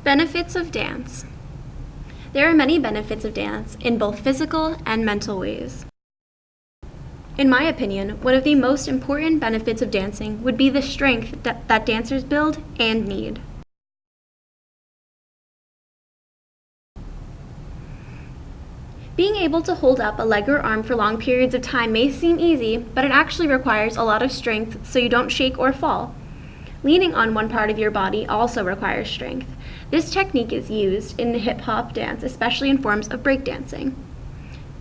Benefits of dance. There are many benefits of dance in both physical and mental ways. In my opinion, one of the most important benefits of dancing would be the strength that dancers build and need. Being able to hold up a leg or arm for long periods of time may seem easy, but it actually requires a lot of strength so you don't shake or fall. Leaning on one part of your body also requires strength. This technique is used in hip-hop dance, especially in forms of breakdancing.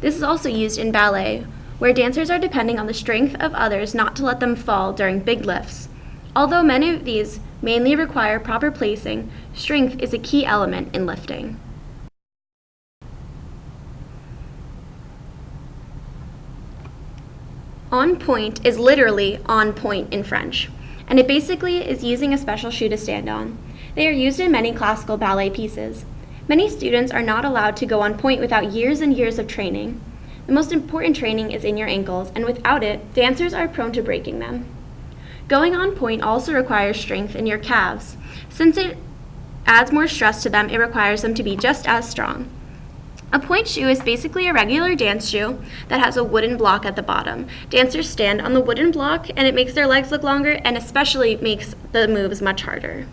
This is also used in ballet, where dancers are depending on the strength of others not to let them fall during big lifts. Although many of these mainly require proper placing, strength is a key element in lifting. On point is literally on point in French, and it basically is using a special shoe to stand on. They are used in many classical ballet pieces. Many students are not allowed to go on point without years and years of training. The most important training is in your ankles, and without it, dancers are prone to breaking them. Going on point also requires strength in your calves. Since it adds more stress to them, it requires them to be just as strong. A point shoe is basically a regular dance shoe that has a wooden block at the bottom. Dancers stand on the wooden block, and it makes their legs look longer and especially makes the moves much harder.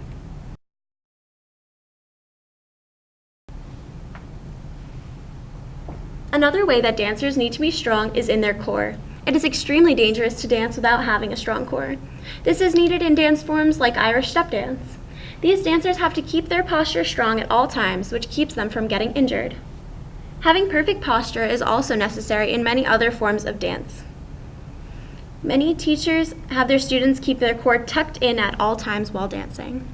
Another way that dancers need to be strong is in their core. It is extremely dangerous to dance without having a strong core. This is needed in dance forms like Irish step dance. These dancers have to keep their posture strong at all times, which keeps them from getting injured. Having perfect posture is also necessary in many other forms of dance. Many teachers have their students keep their core tucked in at all times while dancing.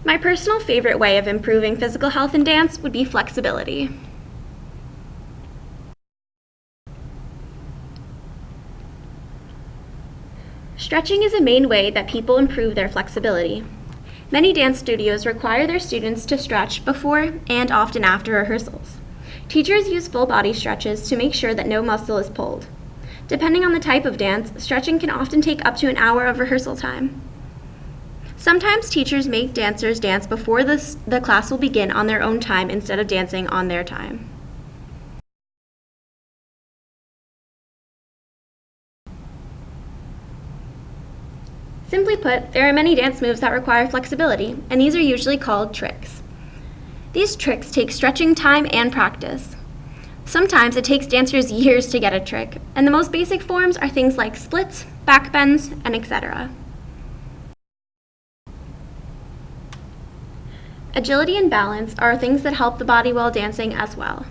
My personal favorite way of improving physical health in dance would be flexibility. Stretching is a main way that people improve their flexibility. Many dance studios require their students to stretch before and often after rehearsals. Teachers use full body stretches to make sure that no muscle is pulled. Depending on the type of dance, stretching can often take up to an hour of rehearsal time. Sometimes teachers make dancers dance before the class will begin on their own time instead of dancing on their time. Simply put, there are many dance moves that require flexibility, and these are usually called tricks. These tricks take stretching time and practice. Sometimes it takes dancers years to get a trick, and the most basic forms are things like splits, backbends, and etc. Agility and balance are things that help the body while dancing as well.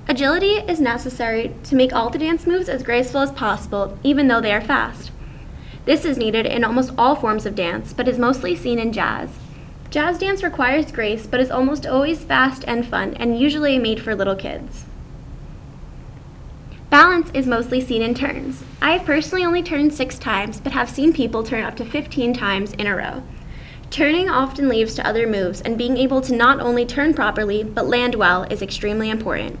Agility is necessary to make all the dance moves as graceful as possible, even though they are fast. This is needed in almost all forms of dance, but is mostly seen in jazz. Jazz dance requires grace, but is almost always fast and fun, and usually made for little kids. Balance is mostly seen in turns. I have personally only turned 6 times, but have seen people turn up to 15 times in a row. Turning often leads to other moves, and being able to not only turn properly, but land well is extremely important.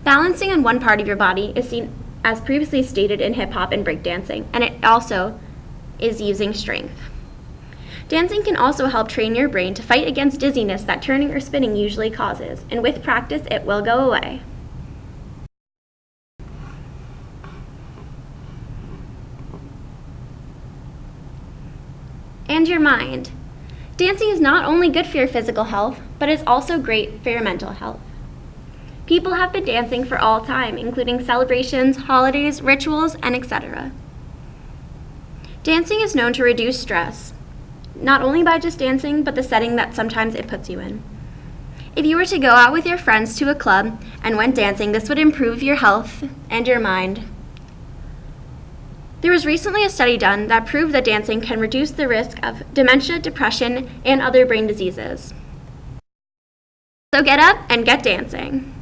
Balancing on one part of your body is seen as previously stated in hip-hop and breakdancing, and it also is using strength. Dancing can also help train your brain to fight against dizziness that turning or spinning usually causes, and with practice it will go away. And your mind. Dancing is not only good for your physical health, but is also great for your mental health. People have been dancing for all time, including celebrations, holidays, rituals, and etc. Dancing is known to reduce stress, not only by just dancing, but the setting that sometimes it puts you in. If you were to go out with your friends to a club and went dancing, this would improve your health and your mind. There was recently a study done that proved that dancing can reduce the risk of dementia, depression, and other brain diseases. So get up and get dancing.